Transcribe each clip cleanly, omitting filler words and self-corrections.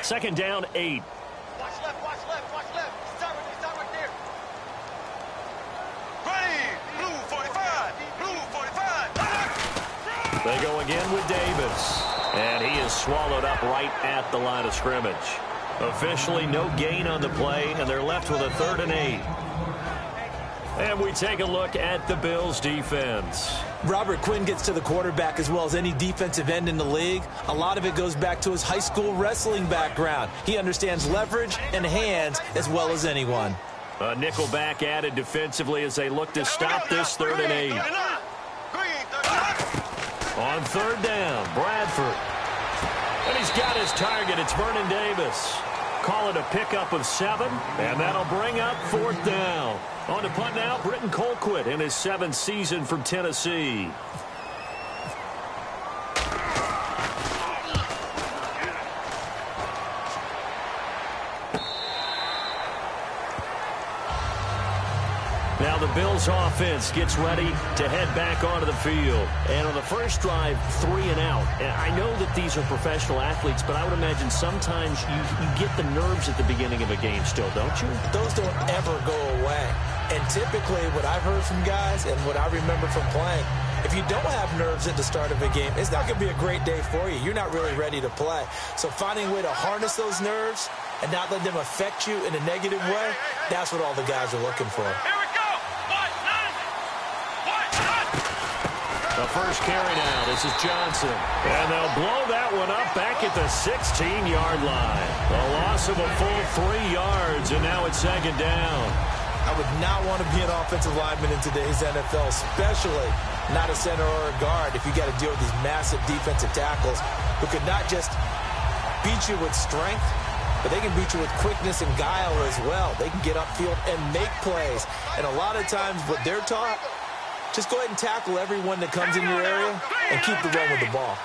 Second down, 8. Watch left, watch left, watch left. Stop right there. Ready, blue 45, blue 45. They go again with Davis. And he is swallowed up right at the line of scrimmage. Officially no gain on the play, and they're left with a 3rd and 8. And we take a look at the Bills' defense. Robert Quinn gets to the quarterback as well as any defensive end in the league. A lot of it goes back to his high school wrestling background. He understands leverage and hands as well as anyone. A nickel back added defensively as they look to stop this 3rd and 8. On 3rd down, Bradford. And he's got his target. It's Vernon Davis. Call it a pickup of 7, and that'll bring up 4th down. On to punt now, Britton Colquitt in his 7th season from Tennessee. Now the Bills offense gets ready to head back onto the field. And on the first drive, 3 and out. And I know that these are professional athletes, but I would imagine sometimes you get the nerves at the beginning of a game still, don't you? Those don't ever go away. And typically what I've heard from guys and what I remember from playing, if you don't have nerves at the start of a game, it's not going to be a great day for you. You're not really ready to play. So finding a way to harness those nerves and not let them affect you in a negative way, that's what all the guys are looking for. The first carry now, this is Johnson. And they'll blow that one up back at the 16-yard line. A loss of a full 3 yards, and now it's 2nd down. I would not want to be an offensive lineman in today's NFL, especially not a center or a guard, if you got to deal with these massive defensive tackles who could not just beat you with strength, but they can beat you with quickness and guile as well. They can get upfield and make plays. And a lot of times what they're taught, just go ahead and tackle everyone that comes in your area and keep the run with the ball.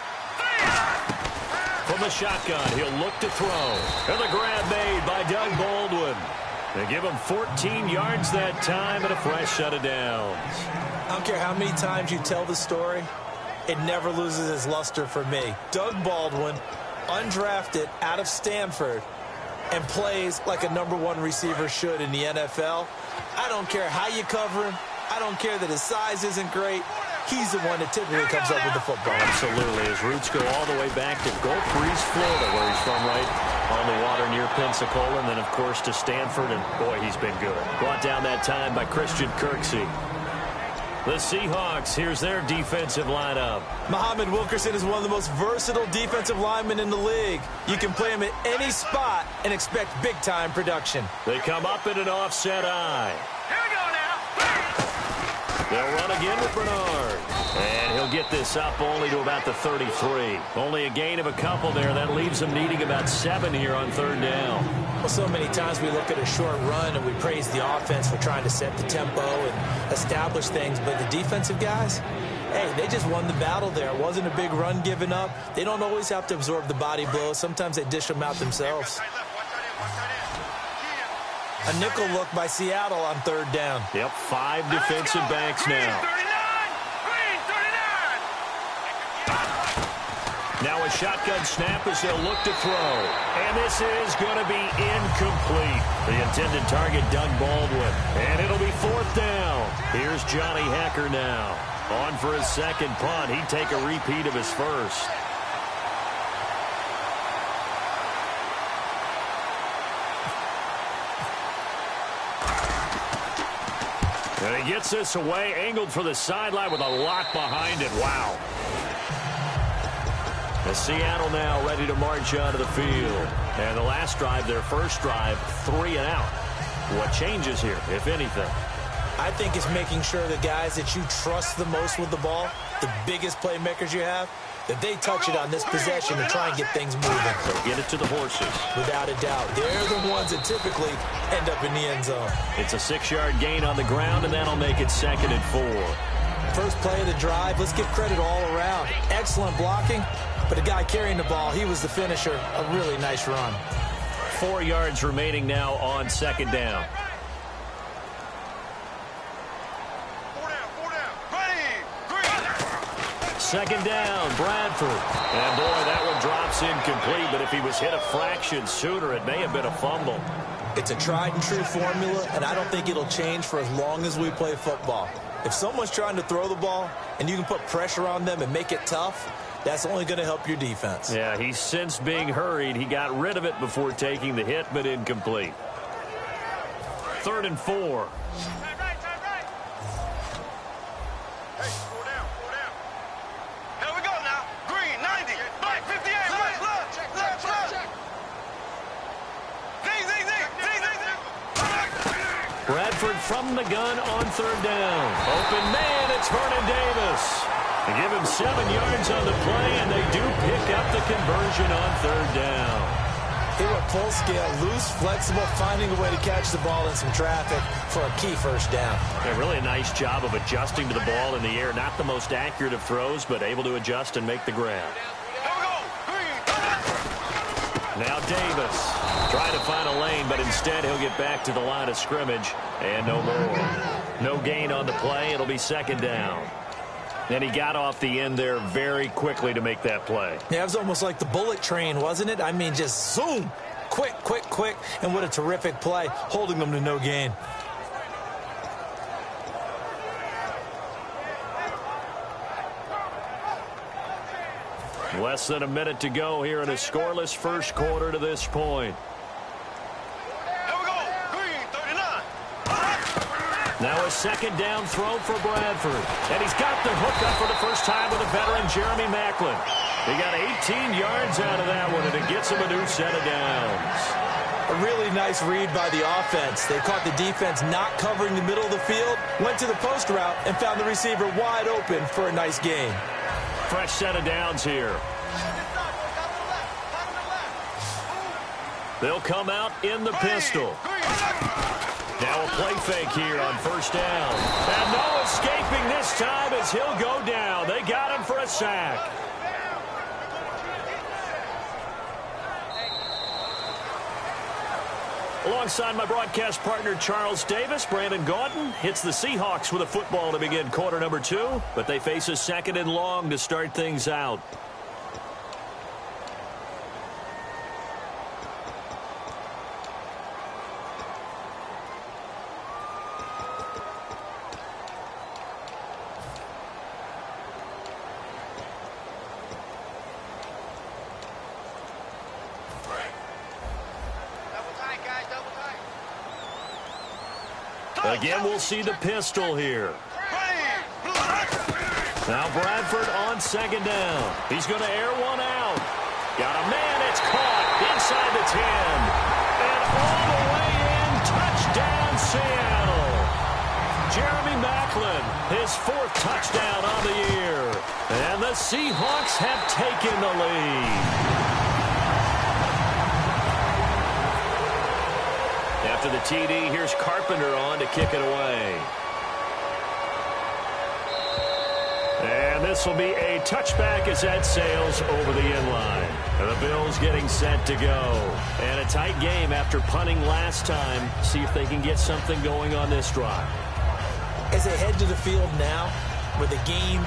From the shotgun, he'll look to throw. And the grab made by Doug Baldwin. They give him 14 yards that time and a fresh set of downs. I don't care how many times you tell the story, it never loses its luster for me. Doug Baldwin, undrafted out of Stanford, and plays like a #1 receiver should in the NFL. I don't care how you cover him. I don't care that his size isn't great. He's the one that typically comes up with the football. Absolutely. His roots go all the way back to Gulf Breeze, Florida, where he's from, right on the water near Pensacola, and then, of course, to Stanford, and, boy, he's been good. Brought down that time by Christian Kirksey. The Seahawks, here's their defensive lineup. Muhammad Wilkerson is one of the most versatile defensive linemen in the league. You can play him at any spot and expect big-time production. They come up in an offset eye. They'll run again with Bernard. And he'll get this up only to about the 33. Only a gain of a couple there. That leaves them needing about 7 here on 3rd down. Well, so many times we look at a short run and we praise the offense for trying to set the tempo and establish things. But the defensive guys, hey, they just won the battle there. It wasn't a big run given up. They don't always have to absorb the body blows. Sometimes they dish them out themselves. A nickel look by Seattle on 3rd down. Yep, 5 defensive backs now. Now a shotgun snap as they'll look to throw. And this is going to be incomplete. The intended target, Doug Baldwin. And it'll be 4th down. Here's Johnny Hecker now. On for his 2nd punt. He'd take a repeat of his first. And he gets this away, angled for the sideline with a lot behind it. Wow. As Seattle now ready to march onto the field. And the last drive, their first drive, 3 and out. What changes here, if anything? I think it's making sure the guys that you trust the most with the ball, the biggest playmakers you have, that they touch it on this possession and try and get things moving. So get it to the horses. Without a doubt. They're the ones that typically end up in the end zone. It's a 6-yard gain on the ground, and that'll make it 2nd and 4. First play of the drive, let's give credit all around. Excellent blocking, but the guy carrying the ball, he was the finisher. A really nice run. 4 yards remaining now on 2nd down. second down, Bradford. And, boy, that one drops incomplete, but if he was hit a fraction sooner, it may have been a fumble. It's a tried-and-true formula, and I don't think it'll change for as long as we play football. If someone's trying to throw the ball and you can put pressure on them and make it tough, that's only going to help your defense. Yeah, he sensed being hurried. He got rid of it before taking the hit, but incomplete. 3rd and 4. Turn right, turn right. Hey, slow down, slow down. Here we go now. Green, 90. Black, 58. Right, look. Check. Zing, zing, zing. Zing, zing, zing. Bradford from the gun on 3rd down. Open man, it's Vernon Davis. They give him 7 yards on the play, and they do pick up the conversion on 3rd down. He went full scale, loose, flexible, finding a way to catch the ball in some traffic for a key first down. Yeah, really a nice job of adjusting to the ball in the air. Not the most accurate of throws, but able to adjust and make the grab. Here we go. Green. Now Davis trying to find a lane, but instead he'll get back to the line of scrimmage, and no more. No gain on the play. It'll be 2nd down. And he got off the end there very quickly to make that play. Yeah, it was almost like the bullet train, wasn't it? I mean, just zoom. Quick. And what a terrific play, holding them to no gain. Less than a minute to go here in a scoreless first quarter to this point. Here we go. Green, 39. Now a 2nd down throw for Bradford. And he's got the hook up for the first time with a veteran, Jeremy Maclin. He got 18 yards out of that one, and it gets him a new set of downs. A really nice read by the offense. They caught the defense not covering the middle of the field, went to the post route, and found the receiver wide open for a nice gain. Fresh set of downs here. They'll come out in the pistol. Now a play fake here on 1st down. And no escaping this time as he'll go down. They got him for a sack. Alongside my broadcast partner, Charles Davis, Brandon Gaudin hits the Seahawks with a football to begin quarter number 2, but they face a 2nd and long to start things out. Again, we'll see the pistol here. Now Bradford on 2nd down. He's going to air one out. Got a man. It's caught inside the 10. And all the way in. Touchdown, Seattle. Jeremy Maclin, his 4th touchdown on the year. And the Seahawks have taken the lead. After the TD, here's Carpenter on to kick it away. And this will be a touchback as that sails over the inline. And the Bills getting set to go. And a tight game after punting last time. See if they can get something going on this drive. As they head to the field now, with the game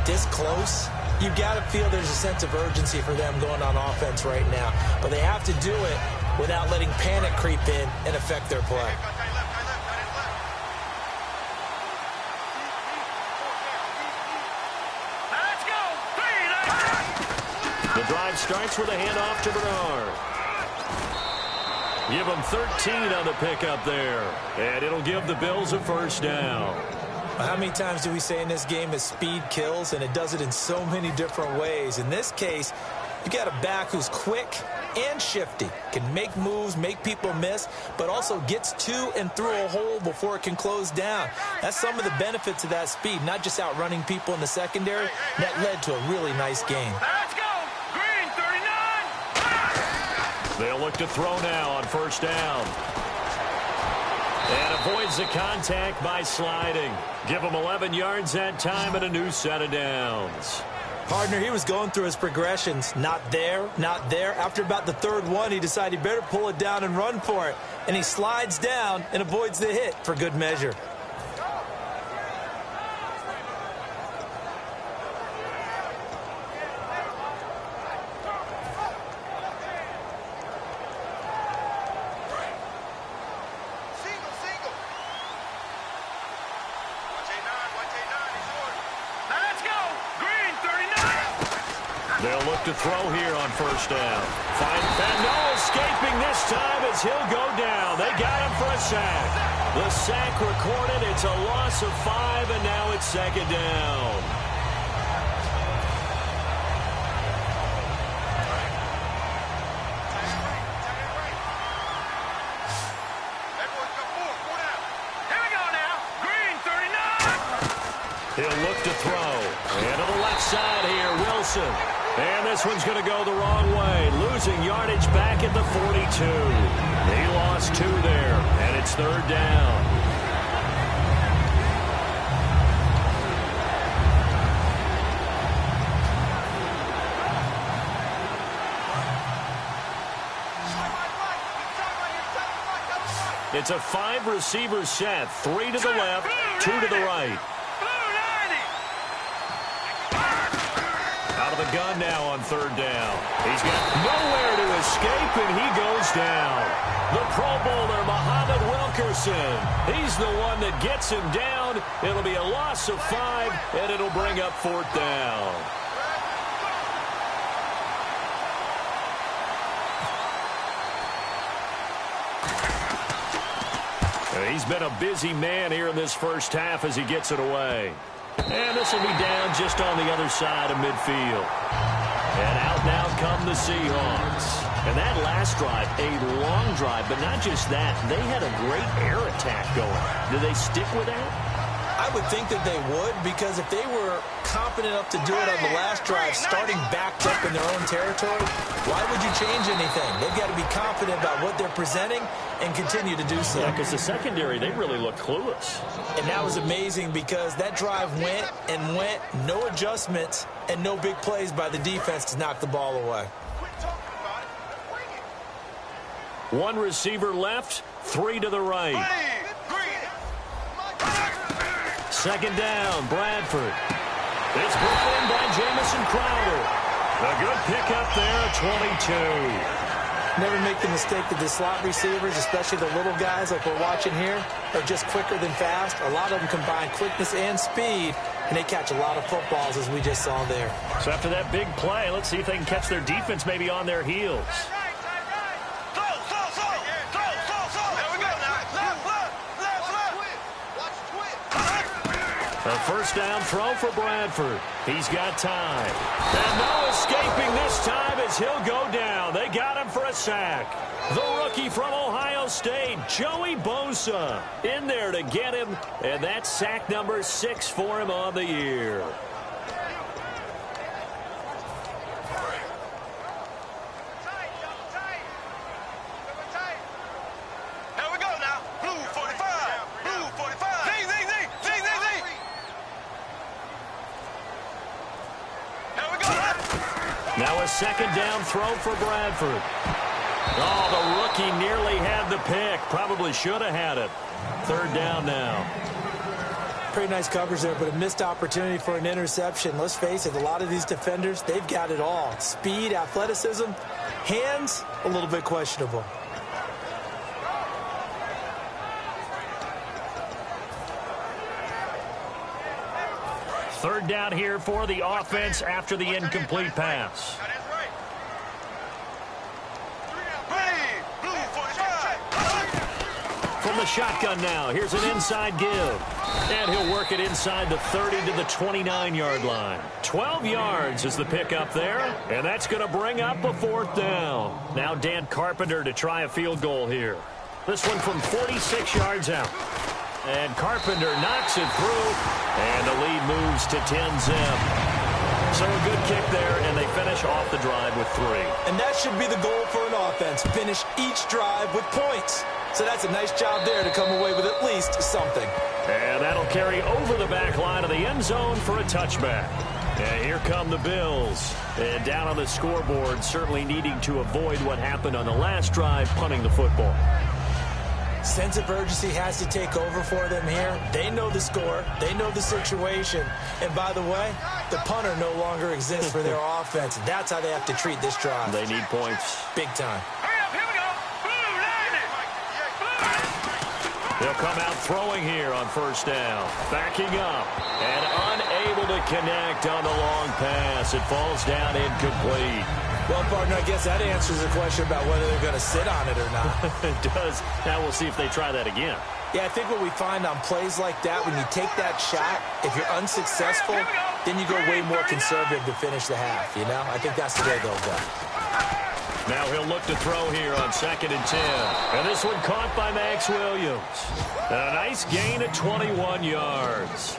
this close, you've got to feel there's a sense of urgency for them going on offense right now. But they have to do it without letting panic creep in and affect their play. The drive starts with a handoff to Bernard. Give them 13 on the pickup there. And it'll give the Bills a 1st down. How many times do we say in this game is speed kills, and it does it in so many different ways. In this case, you got a back who's quick and shifty, can make moves, make people miss, but also gets to and through a hole before it can close down. That's some of the benefits of that speed, not just outrunning people in the secondary. That led to a really nice game. Let's go! Green, 39! They'll look to throw now on 1st down. And avoids the contact by sliding. Give him 11 yards that time and a new set of downs. Partner, he was going through his progressions. Not there, not there. After about the 3rd one, he decided he better pull it down and run for it. And he slides down and avoids the hit for good measure. look to throw here on first down. No escaping this time as he'll go down. They got him for a sack. The sack recorded. It's a loss of 5, and now it's second down. He'll look to throw. And to the left side here, Wilson. And this one's going to go the wrong way. Losing yardage back at the 42. He lost 2 there, and it's third down. It's a 5-receiver set. 3 to the left, 2 to the right. Out of the gun now on third down. He's got nowhere to escape, and he goes down. The Pro Bowler, Muhammad Wilkerson. He's the one that gets him down. It'll be a loss of 5, and it'll bring up fourth down. He's been a busy man here in this first half as he gets it away. And this will be down just on the other side of midfield. And out now come the Seahawks. And that last drive, a long drive, but not just that. They had a great air attack going. Do they stick with that? I would think that they would, because if they were confident enough to do it on the last drive, starting backed up in their own territory, why would you change anything? They've got to be confident about what they're presenting and continue to do so. Yeah, because the secondary, they really look clueless. And that was amazing because that drive went and went, no adjustments, and no big plays by the defense to knock the ball away. 1 receiver left, 3 to the right. Second down, Bradford. It's brought in by Jamison Crowder. A good pickup there at 22. Never make the mistake that the slot receivers, especially the little guys like we're watching here, are just quicker than fast. A lot of them combine quickness and speed, and they catch a lot of footballs, as we just saw there. So after that big play, let's see if they can catch their defense maybe on their heels. A first down throw for Bradford. He's got time. And no escaping this time as he'll go down. They got him for a sack. The rookie from Ohio State, Joey Bosa, in there to get him. And that's sack number 6 for him on the year. Now a second down throw for Bradford. Oh, the rookie nearly had the pick. Probably should have had it. Third down now. Pretty nice coverage there, but a missed opportunity for an interception. Let's face it, a lot of these defenders, they've got it all. Speed, athleticism, hands, a little bit questionable. Third down here for the offense after the incomplete pass. From the shotgun now, here's an inside give. And he'll work it inside the 30 to the 29-yard line. 12 yards is the pickup there, and that's going to bring up a fourth down. Now Dan Carpenter to try a field goal here. This one from 46 yards out. And Carpenter knocks it through, and the lead moves to 10-zip. So a good kick there, and they finish off the drive with 3. And that should be the goal for an offense, finish each drive with points. So that's a nice job there to come away with at least something. And that'll carry over the back line of the end zone for a touchback. And here come the Bills. And down on the scoreboard, certainly needing to avoid what happened on the last drive, punting the football. Sense of urgency has to take over for them here. They know the score. They know the situation. And by the way, the punter no longer exists for their offense. That's how they have to treat this drive. They need points. Big time. Hurry up, here we go. Blue, 90. They'll come out throwing here on first down. Backing up and unable to connect on the long pass. It falls down incomplete. Well, partner, I guess that answers the question about whether they're going to sit on it or not. It does. Now we'll see if they try that again. Yeah, I think what we find on plays like that, when you take that shot, if you're unsuccessful, then you go way more conservative to finish the half, you know? I think that's the way they'll go. Now he'll look to throw here on 2nd and 10. And this one caught by Max Williams. A nice gain of 21 yards.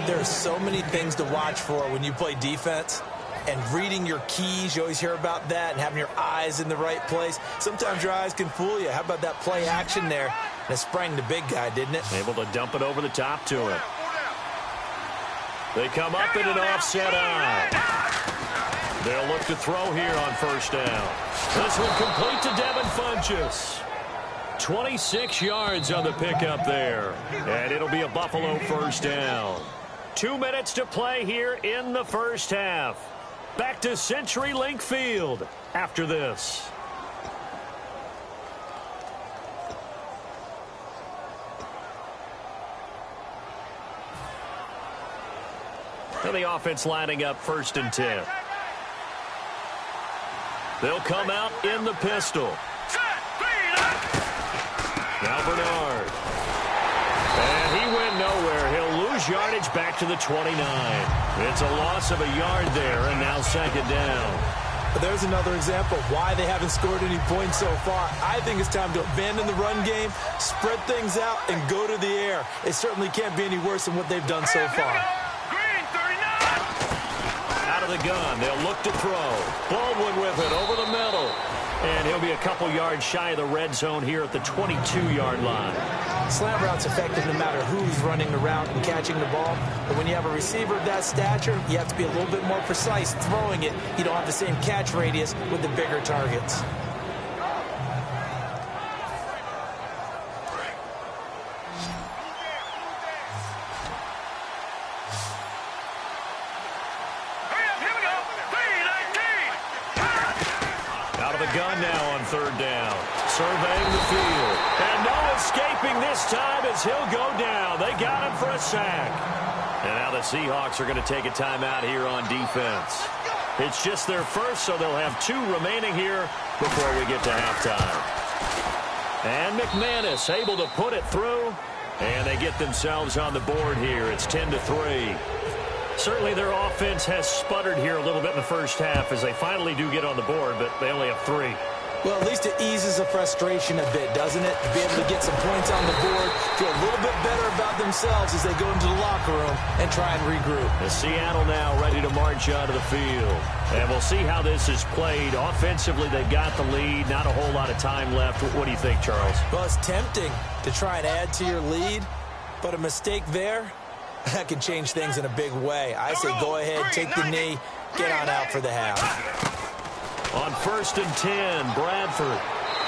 There are so many things to watch for when you play defense. And reading your keys, you always hear about that, and having your eyes in the right place. Sometimes your eyes can fool you. How about that play action there? And it sprang the big guy, didn't it? Able to dump it over the top to him. They come up in an offset eye. They'll look to throw here on first down. This one complete to Devin Funchess. 26 yards on the pickup there. And it'll be a Buffalo first down. 2 minutes to play here in the first half. Back to CenturyLink Field after this. And the offense lining up 1st and 10. They'll come out in the pistol. Now Bernard. And he went nowhere. He'll lose yardage back to the 29. It's a loss of a yard there, and now 2nd down. But there's another example of why they haven't scored any points so far. I think it's time to abandon the run game, spread things out, and go to the air. It certainly can't be any worse than what they've done so far. Out of the gun, they'll look to throw. Baldwin with it over the middle. And he'll be a couple yards shy of the red zone here at the 22-yard line. Slant route's effective no matter who's running the route and catching the ball. But when you have a receiver of that stature, you have to be a little bit more precise throwing it. You don't have the same catch radius with the bigger targets. Gun now on 3rd down. Surveying the field. And no escaping this time as he'll go down. They got him for a sack. And now the Seahawks are going to take a timeout here on defense. It's just their first, so they'll have 2 remaining here before we get to halftime. And McManus able to put it through. And they get themselves on the board here. It's 10-3. Certainly their offense has sputtered here a little bit in the first half as they finally do get on the board, but they only have 3. Well, at least it eases the frustration a bit, doesn't it? To be able to get some points on the board, feel a little bit better about themselves as they go into the locker room and try and regroup. The Seattle now ready to march onto the field. And we'll see how this is played. Offensively, they've got the lead. Not a whole lot of time left. What do you think, Charles? Well, it's tempting to try and add to your lead, but a mistake there, that can change things in a big way. I say go ahead, take the knee, get on out for the half. On 1st and 10, Bradford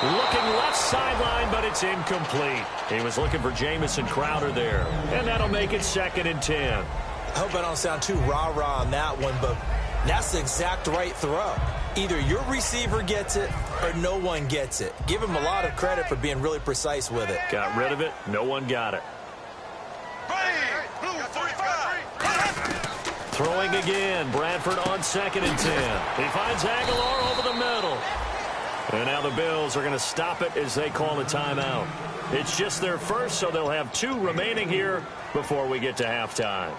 looking left sideline, but it's incomplete. He was looking for Jamison Crowder there, and that'll make it 2nd and 10. I hope I don't sound too rah-rah on that one, but that's the exact right throw. Either your receiver gets it or no one gets it. Give him a lot of credit for being really precise with it. Got rid of it. No one got it. Throwing again. Bradford on 2nd and 10. He finds Aguilar over the middle. And now the Bills are going to stop it as they call a timeout. It's just their first, so they'll have 2 remaining here before we get to halftime.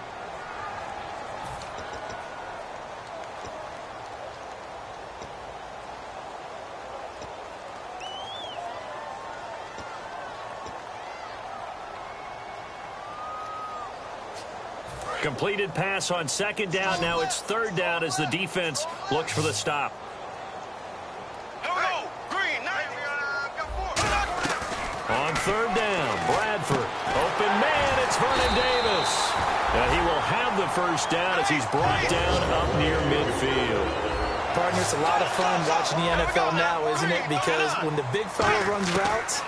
Completed pass on 2nd down. Now it's 3rd down as the defense looks for the stop. On 3rd down, Bradford. Open man, it's Vernon Davis. And he will have the first down as he's brought down up near midfield. Partner, it's a lot of fun watching the NFL now, isn't it? Because when the big fella runs routes,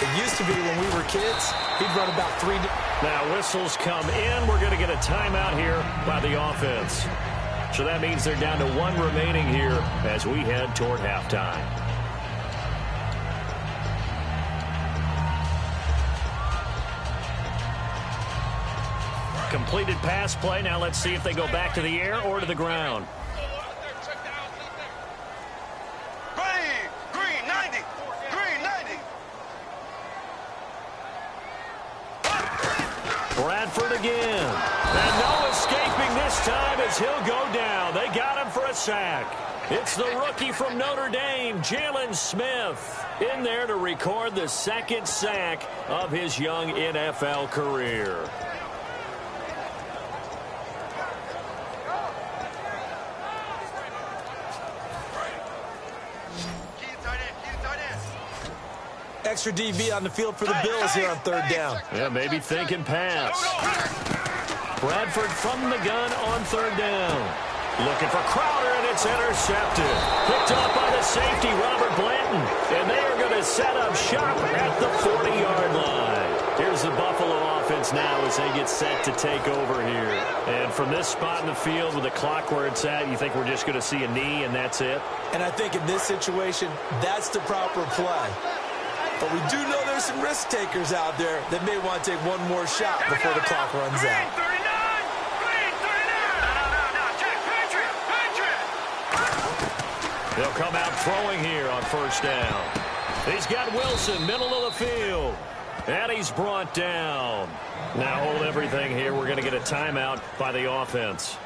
it used to be when we were kids, he'd run about 3. Now whistles come in. We're going to get a timeout here by the offense. So that means they're down to 1 remaining here as we head toward halftime. completed pass play. Now let's see if they go back to the air or to the ground. Green 90. Green 90. Bradford again. And no escaping this time as he'll go down. They got him for a sack. It's the rookie from Notre Dame, Jalen Smith, in there to record the second sack of his young NFL career. Extra DB on the field for the Bills here on third down. Yeah, maybe thinking pass. Bradford from the gun on third down. Looking for Crowder, and it's intercepted. Picked up by the safety, Robert Blanton. And they are going to set up shop at the 40-yard line. Here's the Buffalo offense now as they get set to take over here. And from this spot in the field with the clock where it's at, you think we're just going to see a knee and that's it? And I think in this situation, that's the proper play. But we do know there's some risk takers out there that may want to take one more shot before the clock runs out. They'll come out throwing here on first down. He's got Wilson, middle of the field. And he's brought down. Now hold everything here. We're going to get a timeout by the offense.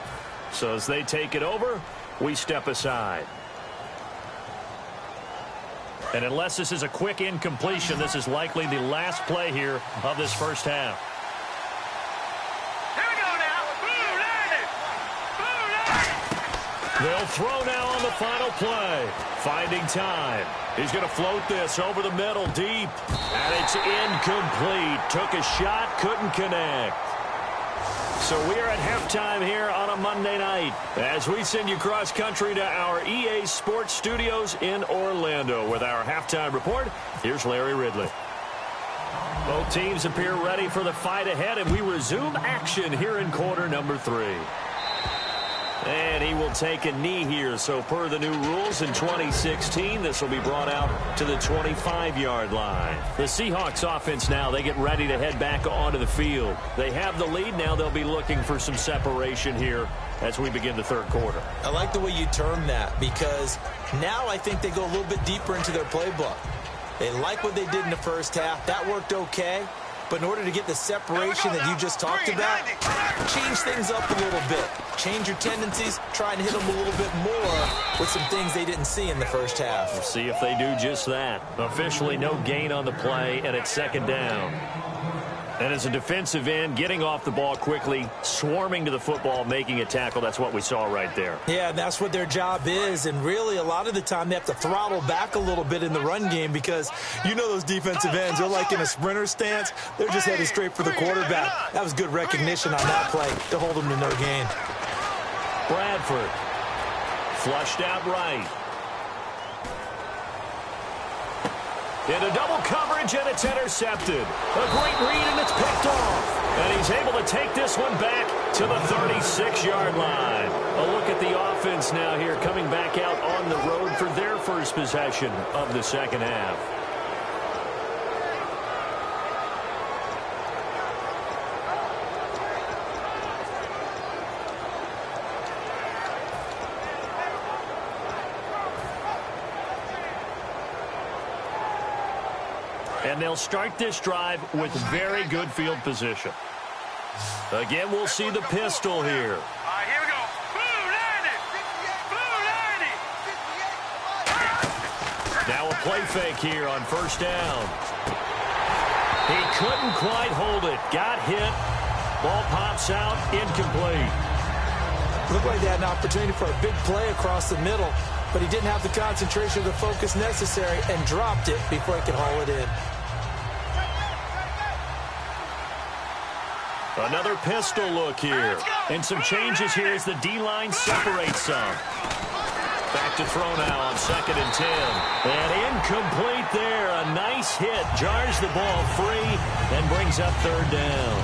So as they take it over, we step aside. And unless this is a quick incompletion, this is likely the last play here of this first half. Here we go now. They'll throw now on the final play. Finding time. He's going to float this over the middle deep. And it's incomplete. Took a shot, couldn't connect. So we are at halftime here on a Monday night as we send you cross-country to our EA Sports Studios in Orlando with our halftime report. Here's Larry Ridley. Both teams appear ready for the fight ahead, and we resume action here in quarter number 3. And he will take a knee here. So per the new rules in 2016, this will be brought out to the 25-yard line. The Seahawks offense now, they get ready to head back onto the field. They have the lead. Now they'll be looking for some separation here as we begin the third quarter. I like the way you term that because now I think they go a little bit deeper into their playbook. They like what they did in the first half. That worked okay. But in order to get the separation that you just talked about, change things up a little bit. Change your tendencies, try and hit them a little bit more with some things they didn't see in the first half. We'll see if they do just that. Officially no gain on the play, and it's second down. And as a defensive end, getting off the ball quickly, swarming to the football, making a tackle, that's what we saw right there. Yeah, that's what their job is. And really, a lot of the time, they have to throttle back a little bit in the run game because you know those defensive ends, they're like in a sprinter stance. They're just headed straight for the quarterback. That was good recognition on that play to hold them to no gain. Bradford flushed out right. Into double coverage, and it's intercepted. A great read, and it's picked off. And he's able to take this one back to the 36-yard line. A look at the offense now here, coming back out on the road for their first possession of the second half. And they'll start this drive with very good field position. Again, we'll see the pistol here. All right, here we go. Blue 90. Now a play fake here on first down. He couldn't quite hold it. Got hit. Ball pops out. Incomplete. Looked like they had an opportunity for a big play across the middle, but he didn't have the concentration or the focus necessary and dropped it before he could haul it in. Another pistol look here. And some changes here as the D-line separates some. Back to throw now on 2nd and 10. And incomplete there. A nice hit. Jars the ball free and brings up third down.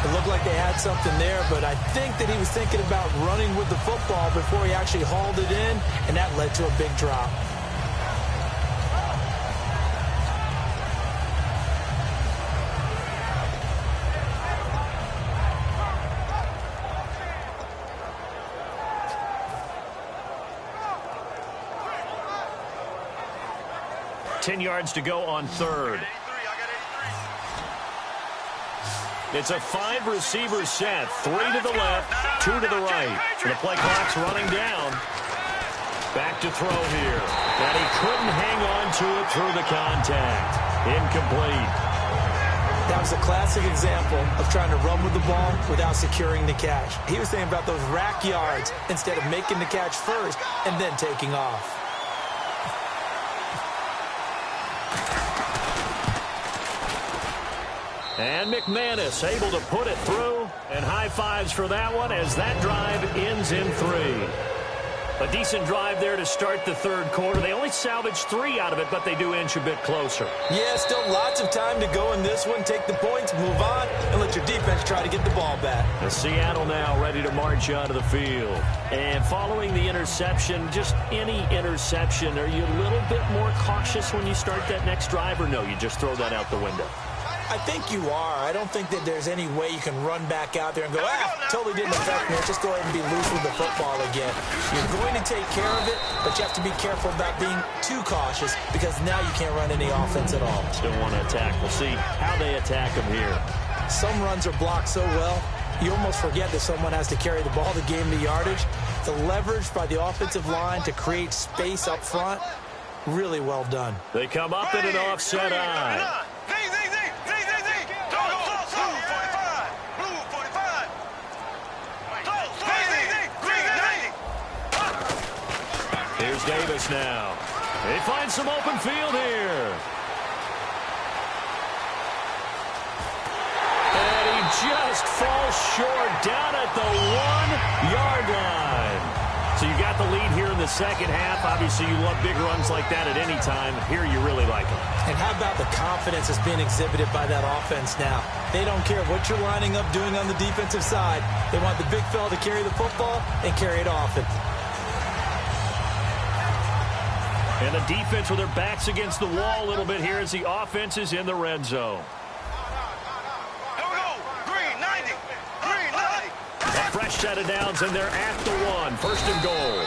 It looked like they had something there, but I think that he was thinking about running with the football before he actually hauled it in, and that led to a big drop. 10 yards to go on third. It's a 5-receiver set. 3 to the left, 2 to the right. The play clock's running down. Back to throw here. And he couldn't hang on to it through the contact. Incomplete. That was a classic example of trying to run with the ball without securing the catch. He was thinking about those rack yards instead of making the catch first and then taking off. And McManus able to put it through. And high fives for that one as that drive ends in 3. A decent drive there to start the third quarter. They only salvaged 3 out of it, but they do inch a bit closer. Yeah, still lots of time to go in this one. Take the points, move on, and let your defense try to get the ball back. And Seattle now ready to march onto the field. And following the interception, just any interception, are you a little bit more cautious when you start that next drive, or no, you just throw that out the window? I think you are. I don't think that there's any way you can run back out there and go, totally didn't affect me. Just go ahead and be loose with the football again. You're going to take care of it, but you have to be careful about being too cautious because now you can't run any offense at all. Still want to attack. We'll see how they attack them here. Some runs are blocked so well, you almost forget that someone has to carry the ball to gain the yardage. The leverage by the offensive line to create space up front, really well done. They come up in an offset eye. Here's Davis now. He finds some open field here. And he just falls short down at the 1-yard line. So you got the lead here in the second half. Obviously, you love big runs like that at any time. Here you really like them. And how about the confidence that's being exhibited by that offense now? They don't care what you're lining up doing on the defensive side. They want the big fella to carry the football and carry it often. And the defense with their backs against the wall a little bit here as the offense is in the red zone. Here we go. Green 90. Green 90. A fresh set of downs, and they're at the 1. First and goal.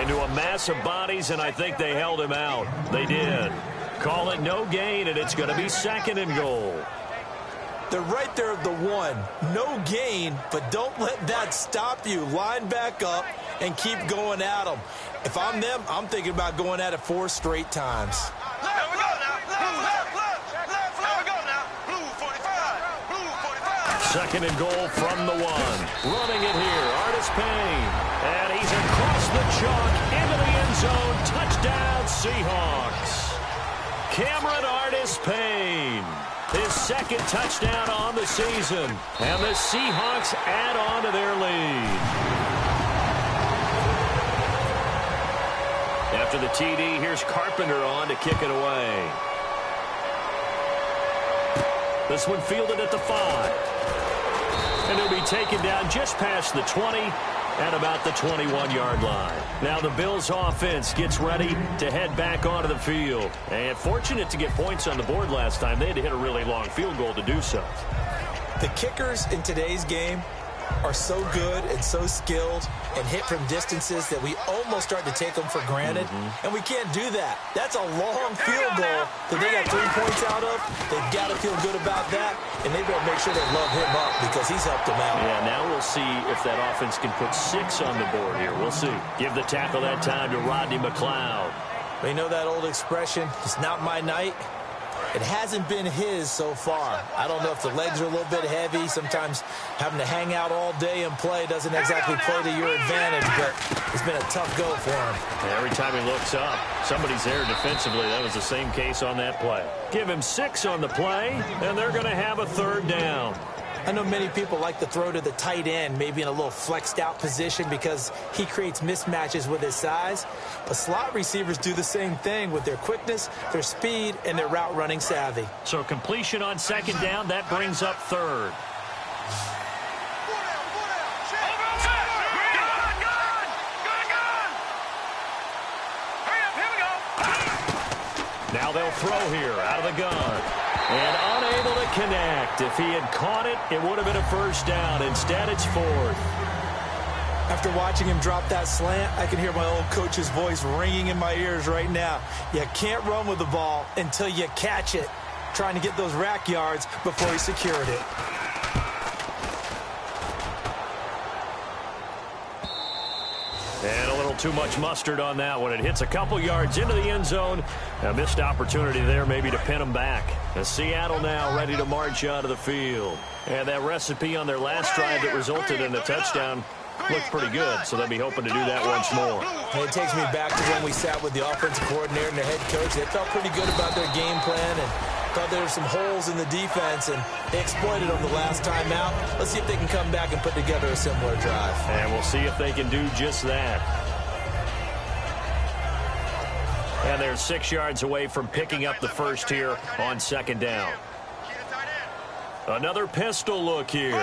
Into a mass of bodies, and I think they held him out. They did. Call it no gain, and it's going to be second and goal. They're right there at the 1. No gain, but don't let that stop you. Line back up and keep going at them. If I'm them, I'm thinking about going at it 4 straight times. Here we go now. Left. Here we go now. Blue 45. Blue 45. Second and goal from the 1. Running it here, Artis Payne. And he's across the chalk into the end zone. Touchdown, Seahawks. Cameron Artis Payne. His second touchdown on the season. And the Seahawks add on to their lead. After the TD, here's Carpenter on to kick it away. This one fielded at the 5. And he'll be taken down just past the 20 at about the 21-yard line. Now the Bills offense gets ready to head back onto the field. And fortunate to get points on the board last time. They had to hit a really long field goal to do so. The kickers in today's game are so good and so skilled and hit from distances that we almost start to take them for granted. And we can't do that. That's a long field goal that they got 3 points out of. They've got to feel good about that, and they better make sure they love him up because he's helped them out. Yeah, now we'll see if that offense can put 6 on the board here. We'll see. Give the tackle that time to Rodney McLeod. They know that old expression, it's not my night. It hasn't been his so far. I don't know if the legs are a little bit heavy. Sometimes having to hang out all day and play doesn't exactly play to your advantage, but it's been a tough go for him. And every time he looks up, somebody's there defensively. That was the same case on that play. Give him 6 on the play, and they're going to have a third down. I know many people like to throw to the tight end, maybe in a little flexed out position because he creates mismatches with his size. But slot receivers do the same thing with their quickness, their speed, and their route running savvy. So completion on second down, that brings up third. Now they'll throw here out of the gun. And unable to connect. If he had caught it, it would have been a first down. Instead, it's 4th. After watching him drop that slant, I can hear my old coach's voice ringing in my ears right now. You can't run with the ball until you catch it. Trying to get those rack yards before he secured it. And a little too much mustard on that one. It hits a couple yards into the end zone. A missed opportunity there maybe to pin them back. As Seattle now ready to march out of the field. And that recipe on their last drive that resulted in a touchdown looked pretty good, so they'll be hoping to do that once more. And it takes me back to when we sat with the offensive coordinator and their head coach. They felt pretty good about their game plan and thought there were some holes in the defense, and they exploited them the last time out. Let's see if they can come back and put together a similar drive. And we'll see if they can do just that. And they're 6 yards away from picking up the first here on second down. Another pistol look here.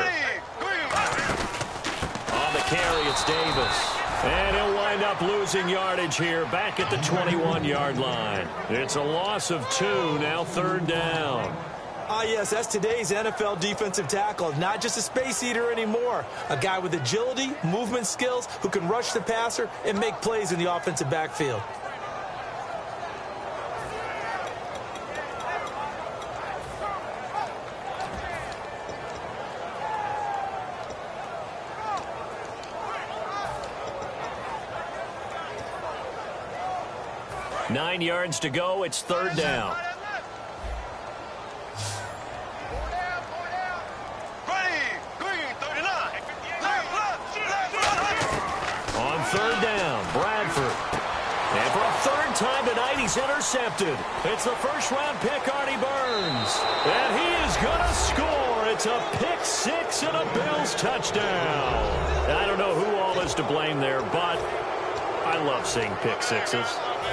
On the carry, it's Davis. And he'll wind up losing yardage here back at the 21-yard line. It's a loss of 2, now third down. Ah, yes, that's today's NFL defensive tackle. Not just a space eater anymore. A guy with agility, movement skills, who can rush the passer and make plays in the offensive backfield. Nine yards to go. It's third down. On third down, Bradford. And for a third time tonight, he's intercepted. It's the first-round pick, Artie Burns. And he is going to score. It's a pick six and a Bills touchdown. I don't know who all is to blame there, but I love seeing pick sixes.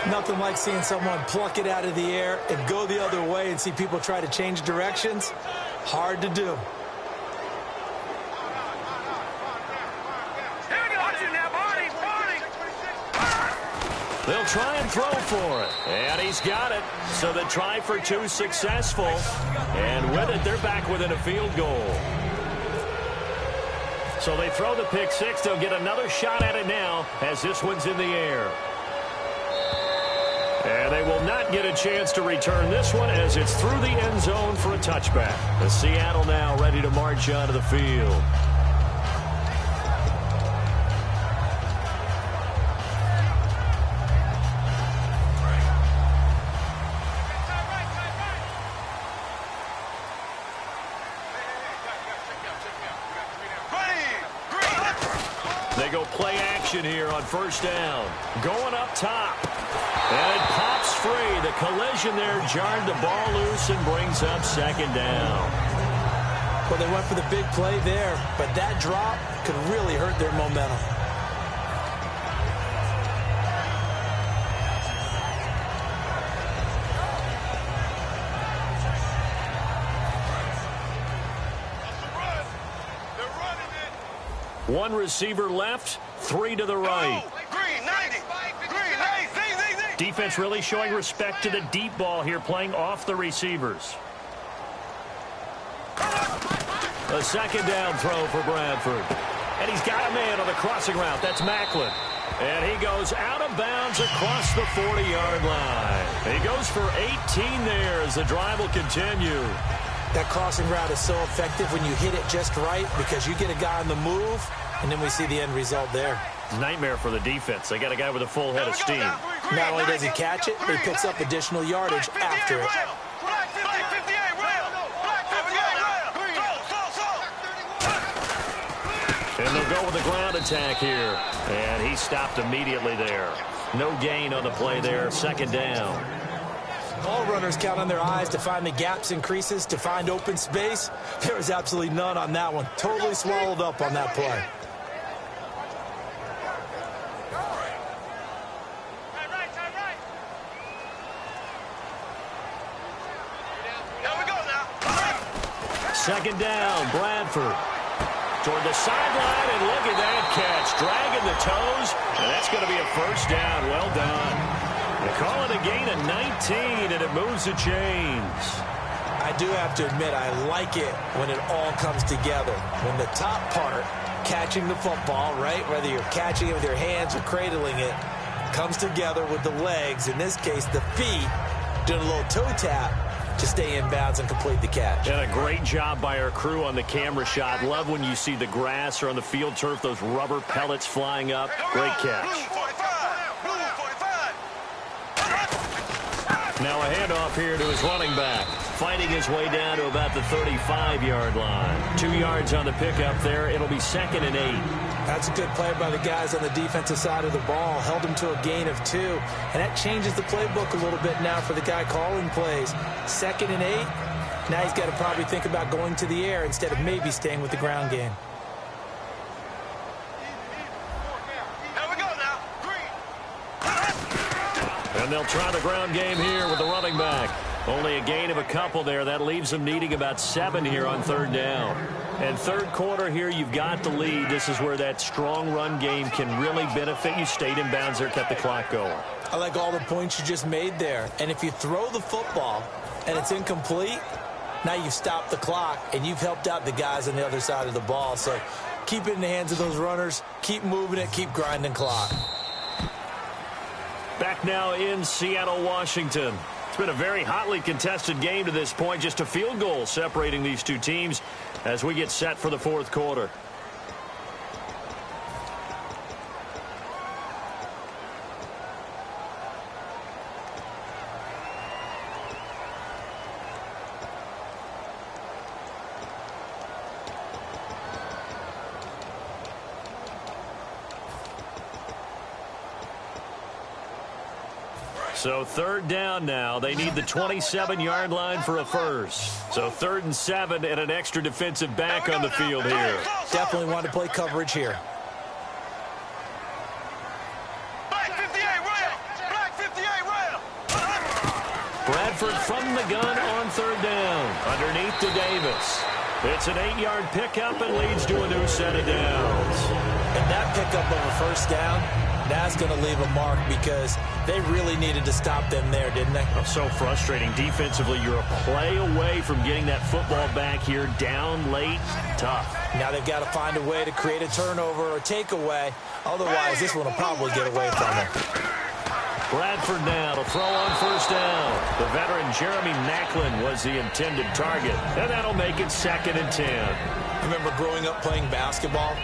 Nothing like seeing someone pluck it out of the air and go the other way and see people try to change directions. Hard to do. They'll try and throw for it. And he's got it. So the try for two successful. And with it, they're back within a field goal. So they throw the pick six. They'll get another shot at it now as this one's in the air. And they will not get a chance to return this one as it's through the end zone for a touchback. The Seattle now ready to march out of the field. They go play action here on first down. Going up top. And it pops free. The collision there jarred the ball loose and brings up second down. Well, they went for the big play there, but that drop could really hurt their momentum. One receiver left, three to the right. Defense really showing respect to the deep ball here, playing off the receivers. A second down throw for Bradford. And he's got a man on the crossing route. That's Macklin. And he goes out of bounds across the 40-yard line. He goes for 18 there as the drive will continue. That crossing route is so effective when you hit it just right because you get a guy on the move, and then we see the end result there. Nightmare for the defense. They got a guy with a full head of steam. Not only does he catch it, but he picks up additional yardage after it. And they'll go with the ground attack here. And he stopped immediately there. No gain on the play there. Second down. All runners count on their eyes to find the gaps and creases, to find open space. There was absolutely none on that one. Totally swallowed up on that play. Second down, Bradford. Toward the sideline, and look at that catch. Dragging the toes, and that's going to be a first down. Well done. They call it a gain of 19, and it moves the chains. I do have to admit, I like it when it all comes together. When the top part catching the football, right? Whether you're catching it with your hands or cradling it, comes together with the legs, in this case the feet, doing a little toe tap to stay in bounds and complete the catch. And a great job by our crew on the camera shot. Love when you see the grass or on the field turf, those rubber pellets flying up. Great catch. Now a handoff here to his running back, fighting his way down to about the 35-yard line. 2 yards on the pickup there. It'll be 2nd and 8. That's a good play by the guys on the defensive side of the ball. Held him to a gain of 2. And that changes the playbook a little bit now for the guy calling plays. 2nd and 8. Now he's got to probably think about going to the air instead of maybe staying with the ground game. And they'll try the ground game here with the running back. Only a gain of a couple there. That leaves them needing about 7 here on 3rd down. And 3rd quarter here, you've got the lead. This is where that strong run game can really benefit you. Stayed in bounds there, kept the clock going. I like all the points you just made there. And if you throw the football and it's incomplete, now you've stopped the clock and you've helped out the guys on the other side of the ball. So keep it in the hands of those runners. Keep moving it. Keep grinding clock. Back now in Seattle, Washington. It's been a very hotly contested game to this point. Just a field goal separating these two teams as we get set for the 4th quarter. So 3rd down now. They need the 27-yard line for a first. So 3rd and 7 and an extra defensive back on the field here. Definitely want to play coverage here. Black 58 rail. Black 58 rail. Bradford from the gun on 3rd down. Underneath to Davis. It's an 8-yard pickup and leads to a new set of downs. And that pickup of a 1st down, that's going to leave a mark because they really needed to stop them there, didn't they? Oh, so frustrating. Defensively, you're a play away from getting that football back here. Down late, tough. Now they've got to find a way to create a turnover or takeaway. Otherwise, this one will probably get away from them. Bradford now to throw on 1st down. The veteran Jeremy Macklin was the intended target. And that'll make it 2nd and 10. I remember growing up playing basketball.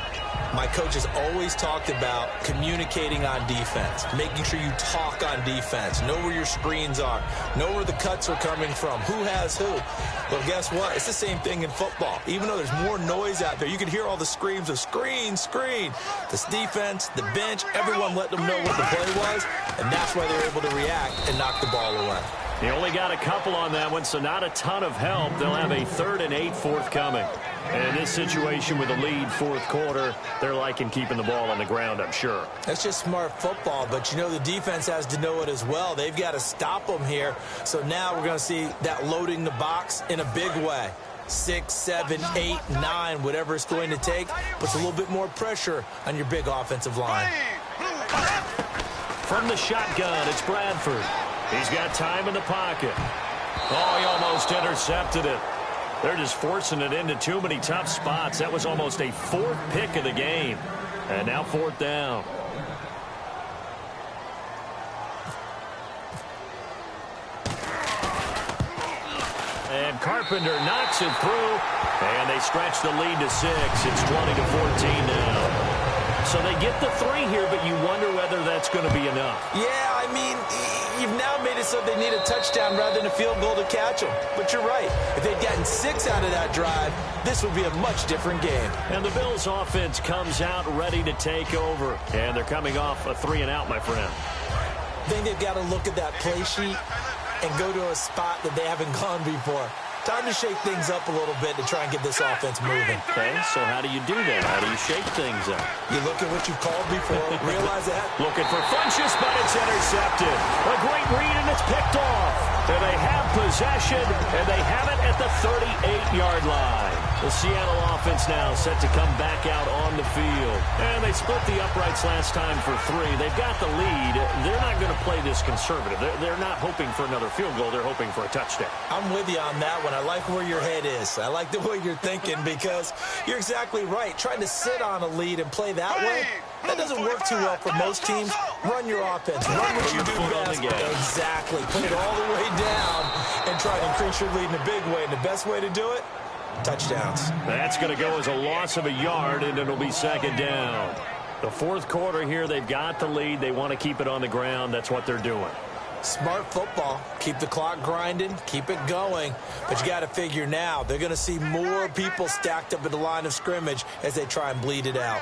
My coaches always talked about communicating on defense, making sure you talk on defense, know where your screens are, know where the cuts are coming from, who has who. Well, guess what? It's the same thing in football. Even though there's more noise out there, you can hear all the screams of screen, screen. This defense, the bench, everyone let them know what the play was, and that's why they're able to react and knock the ball away. He only got a couple on that one, so not a ton of help. They'll have a 3rd and 8 forthcoming. And in this situation with a lead 4th quarter, they're liking keeping the ball on the ground, I'm sure. That's just smart football, but you know the defense has to know it as well. They've got to stop them here. So now we're going to see that loading the box in a big way. 6, 7, 8, 9, whatever it's going to take, puts a little bit more pressure on your big offensive line. From the shotgun, it's Bradford. He's got time in the pocket. Oh, he almost intercepted it. They're just forcing it into too many tough spots. That was almost a 4th pick of the game. And now 4th down. And Carpenter knocks it through. And they stretch the lead to 6. It's 20-14 now. So they get the 3 here, but you wonder whether that's going to be enough. Yeah, I mean, you've now made it so they need a touchdown rather than a field goal to catch them. But you're right. If they'd gotten 6 out of that drive, this would be a much different game. And the Bills' offense comes out ready to take over. And they're coming off a 3-and-out, my friend. I think they've got to look at that play sheet and go to a spot that they haven't gone before. Time to shake things up a little bit to try and get this offense moving. Okay, so how do you do that? How do you shake things up? You look at what you've called before, realize that. Looking for Funchess, but it's intercepted. A great read, and it's picked off. And they have possession, and they have it at the 38-yard line. The Seattle offense now set to come back out on the field. And they split the uprights last time for 3. They've got the lead. They're not going to play this conservative. They're not hoping for another field goal. They're hoping for a touchdown. I'm with you on that one. I like where your head is. I like the way you're thinking because you're exactly right. Trying to sit on a lead and play that way, that doesn't work too well for most teams. Run your offense. Run what you do best. Exactly. Put it all the way down and try to increase your lead in a big way. And the best way to do it, touchdowns. That's going to go as a loss of a yard, and it'll be second down. The fourth quarter here, they've got the lead. They want to keep it on the ground. That's what they're doing. Smart football. Keep the clock grinding. Keep it going. But you got to figure now, they're going to see more people stacked up at the line of scrimmage as they try and bleed it out.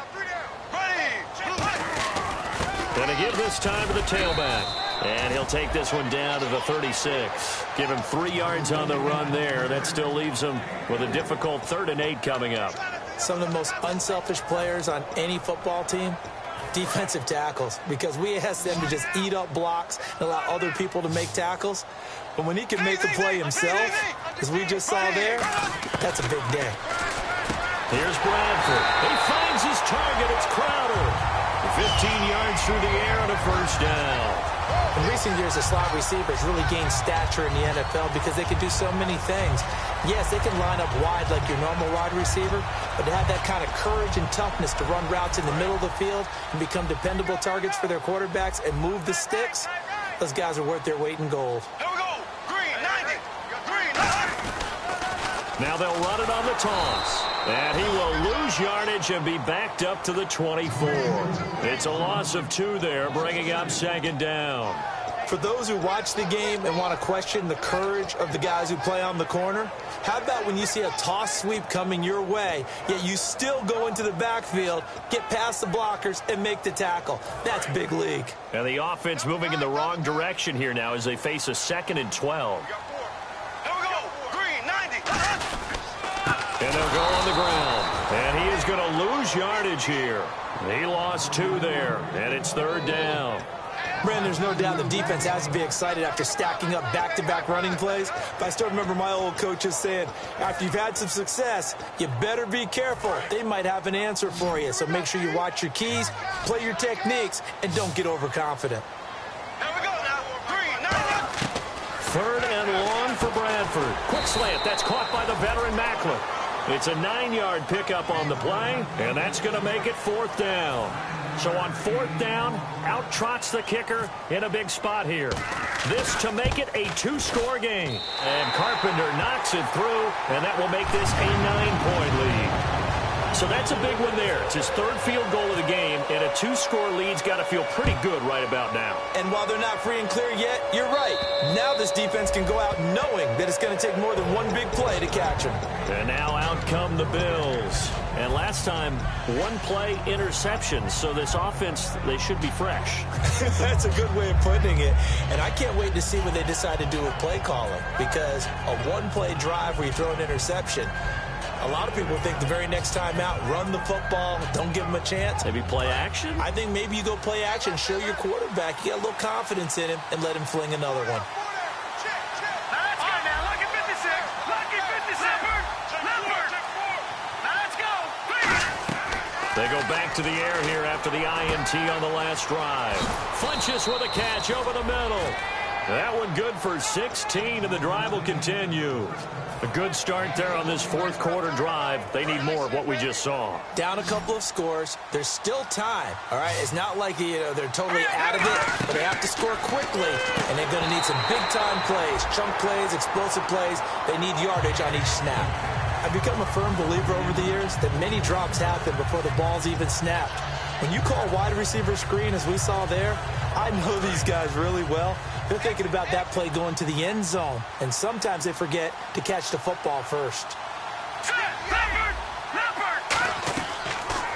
Going to give this time to the tailback. And he'll take this one down to the 36. Give him 3 yards on the run there. That still leaves him with a difficult 3rd and 8 coming up. Some of the most unselfish players on any football team, defensive tackles, because we ask them to just eat up blocks and allow other people to make tackles. But when he can make a play himself, as we just saw there, that's a big day. Here's Bradford. He finds his target. It's Crowder. 15 yards through the air and a first down. In recent years, the slot receivers really gained stature in the NFL because they can do so many things. Yes, they can line up wide like your normal wide receiver, but to have that kind of courage and toughness to run routes in the middle of the field and become dependable targets for their quarterbacks and move the sticks, those guys are worth their weight in gold. Here we go. Green 90. Green 90. Now they'll run it on the toss. And he will lose yardage and be backed up to the 24. It's a loss of 2 there, bringing up second down. For those who watch the game and want to question the courage of the guys who play on the corner, how about when you see a toss sweep coming your way, yet you still go into the backfield, get past the blockers, and make the tackle? That's big league. And the offense moving in the wrong direction here now as they face a 2nd and 12. And they'll go on the ground. And he is going to lose yardage here. He lost 2 there, and it's 3rd down. Brandon, there's no doubt the defense has to be excited after stacking up back-to-back running plays. But I still remember my old coaches saying, after you've had some success, you better be careful. They might have an answer for you. So make sure you watch your keys, play your techniques, and don't get overconfident. Here we go now. Green 90. 3rd and long for Bradford. Quick slant. That's caught by the veteran Macklin. It's a 9-yard pickup on the play, and that's going to make it 4th down. So on 4th down, out trots the kicker in a big spot here. This to make it a 2-score game. And Carpenter knocks it through, and that will make this a 9-point lead. So that's a big one there. It's his 3rd field goal of the game, and a 2-score lead's got to feel pretty good right about now. And while they're not free and clear yet, you're right. Now this defense can go out knowing that it's going to take more than one big play to catch him. And now out come the Bills. And last time, 1-play interception. So this offense, they should be fresh. That's a good way of putting it. And I can't wait to see what they decide to do with play calling, because a 1-play drive where you throw an interception, a lot of people think the very next time out, run the football, don't give him a chance. Maybe play action? I think maybe you go play action, show your quarterback, you get a little confidence in him, and let him fling another one. They go back to the air here after the INT on the last drive. Funches with a catch over the middle. That one good for 16, and the drive will continue. A good start there on this 4th quarter drive. They need more of what we just saw. Down a couple of scores. There's still time, all right? It's not like, they're totally out of it, but they have to score quickly, and they're going to need some big-time plays, chunk plays, explosive plays. They need yardage on each snap. I've become a firm believer over the years that many drops happen before the ball's even snapped. When you call wide receiver screen, as we saw there, I know these guys really well. They're thinking about that play going to the end zone, and sometimes they forget to catch the football first.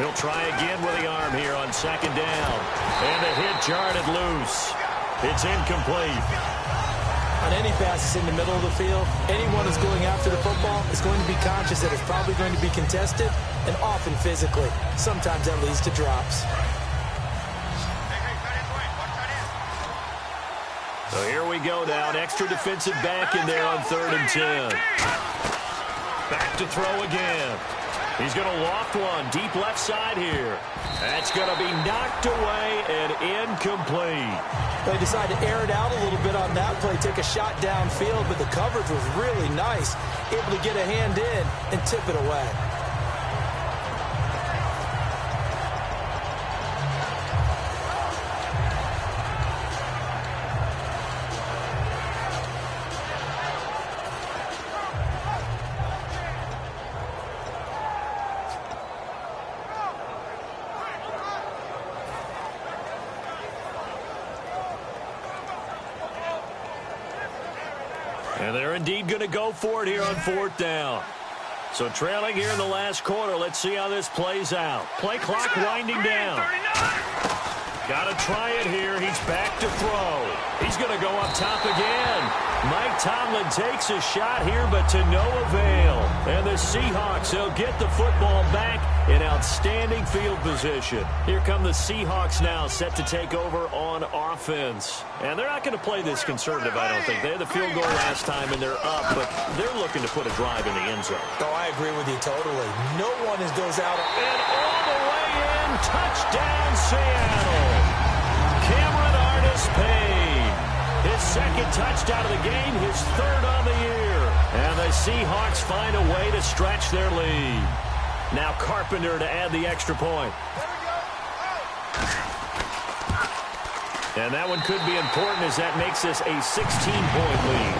He'll try again with the arm here on 2nd down. And the hit jarred loose. It's incomplete. On any passes in the middle of the field, anyone who's going after the football is going to be conscious that it's probably going to be contested, and often physically. Sometimes that leads to drops. So here we go now. An extra defensive back in there on 3rd and 10. Back to throw again. He's going to loft one deep left side here. That's going to be knocked away and incomplete. They decided to air it out a little bit on that play, take a shot downfield, but the coverage was really nice. Able to get a hand in and tip it away. And they're indeed going to go for it here on 4th down. So trailing here in the last quarter. Let's see how this plays out. Play clock winding down. Got to try it here. He's back to throw. He's going to go up top again. Mike Tomlin takes a shot here, but to no avail. And the Seahawks, they'll get the football back in outstanding field position. Here come the Seahawks now, set to take over on offense. And they're not going to play this conservative, I don't think. They had the field goal last time, and they're up, but they're looking to put a drive in the end zone. Oh, I agree with you totally. No one goes out. And all the way in, touchdown Seattle. Cameron Artis-Payne. His 2nd touchdown of the game, his 3rd on the year. And the Seahawks find a way to stretch their lead. Now Carpenter to add the extra point. And that one could be important as that makes this a 16-point lead.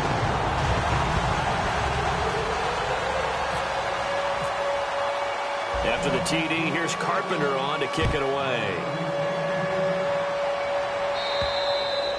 After the TD, here's Carpenter on to kick it away.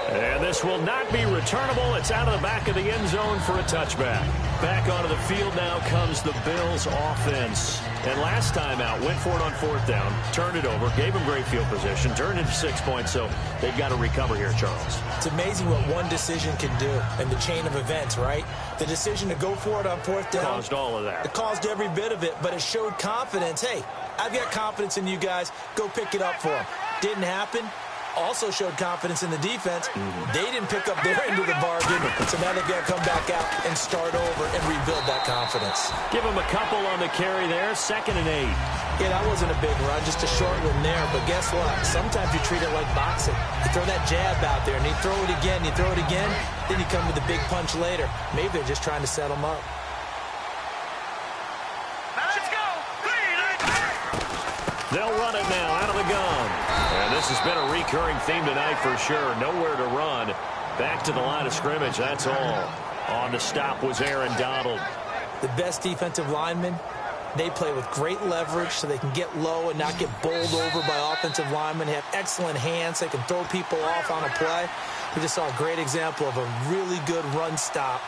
And this will not be returnable. It's out of the back of the end zone for a touchback. Back onto the field now comes the Bills offense. And last time out, went for it on 4th down, turned it over, gave them great field position, turned into 6 points, so they've got to recover here, Charles. It's amazing what one decision can do in the chain of events, right? The decision to go for it on 4th down. Caused all of that. It caused every bit of it, but it showed confidence. Hey, I've got confidence in you guys. Go pick it up for them. Didn't happen. Also showed confidence in the defense. They didn't pick up their end of the bargain, so now they've got to come back out and start over and rebuild that confidence. Give them a couple on the carry there, 2nd and 8. Yeah, that wasn't a big run, just a short one there, but guess what? Sometimes you treat it like boxing. You throw that jab out there, and you throw it again, then you come with a big punch later. Maybe they're just trying to set them up. Let's go. They'll run it now out of the gun. And this has been a recurring theme tonight for sure. Nowhere to run. Back to the line of scrimmage, that's all. On the stop was Aaron Donald. The best defensive linemen, they play with great leverage so they can get low and not get bowled over by offensive linemen. They have excellent hands. They can throw people off on a play. We just saw a great example of a really good run stop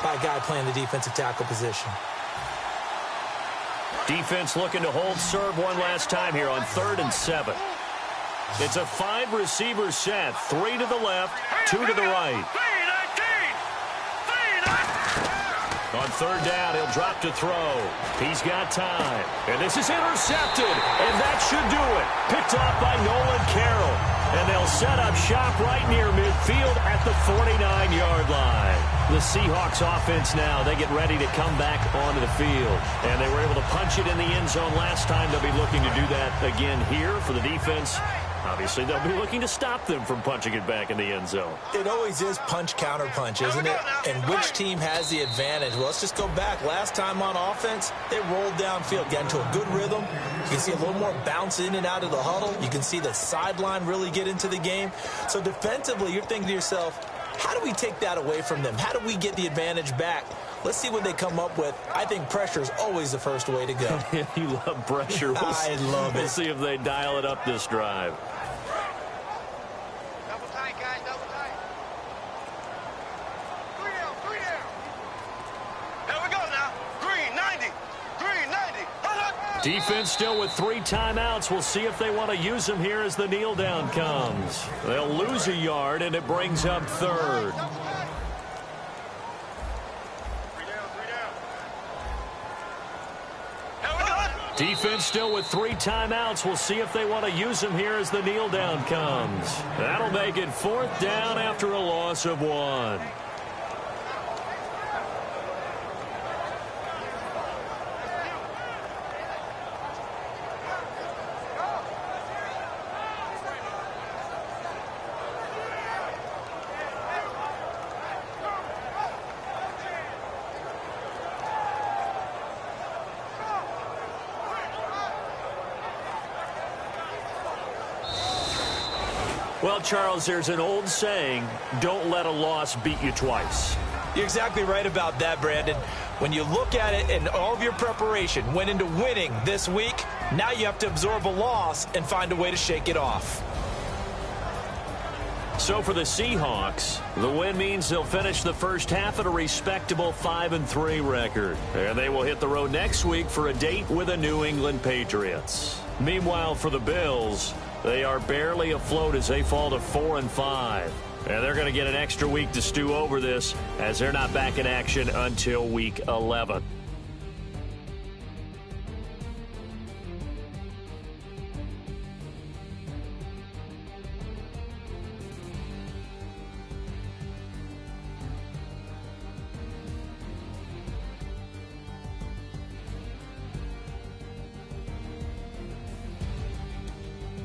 by a guy playing the defensive tackle position. Defense looking to hold serve one last time here on 3rd and 7. It's a 5-receiver set. 3 to the left, 2 to the right. On 3rd down, he'll drop to throw. He's got time. And this is intercepted. And that should do it. Picked off by Nolan Carroll. And they'll set up shop right near midfield at the 49-yard line. The Seahawks offense now, they get ready to come back onto the field. And they were able to punch it in the end zone last time. They'll be looking to do that again here for the defense. Obviously, they'll be looking to stop them from punching it back in the end zone. It always is punch, counter punch, isn't it? And which team has the advantage? Well, let's just go back. Last time on offense, they rolled downfield, got into a good rhythm. You can see a little more bounce in and out of the huddle. You can see the sideline really get into the game. So defensively, you're thinking to yourself, how do we take that away from them? How do we get the advantage back? Let's see what they come up with. I think pressure is always the first way to go. You love pressure. I love it. We'll see if they dial it up this drive. Double tight, guys, double tight. 3 down, 3 down. There we go now. Green, 90. Green, 90. Defense still with 3 timeouts. We'll see if they want to use them here as the kneel down comes. They'll lose a yard, and it brings up 3rd. Defense still with 3 timeouts. We'll see if they want to use them here as the kneel down comes. That'll make it 4th down after a loss of 1. Well, Charles, there's an old saying, don't let a loss beat you twice. You're exactly right about that, Brandon. When you look at it and all of your preparation went into winning this week, now you have to absorb a loss and find a way to shake it off. So for the Seahawks, the win means they'll finish the first half at a respectable 5-3 record. And they will hit the road next week for a date with the New England Patriots. Meanwhile, for the Bills, they are barely afloat as they fall to 4-5. And they're going to get an extra week to stew over this as they're not back in action until week 11.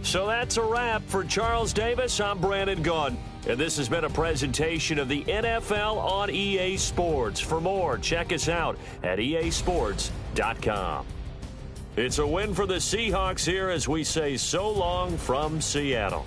So that's a wrap. For Charles Davis, I'm Brandon Gaudin. And this has been a presentation of the NFL on EA Sports. For more, check us out at easports.com. It's a win for the Seahawks here as we say so long from Seattle.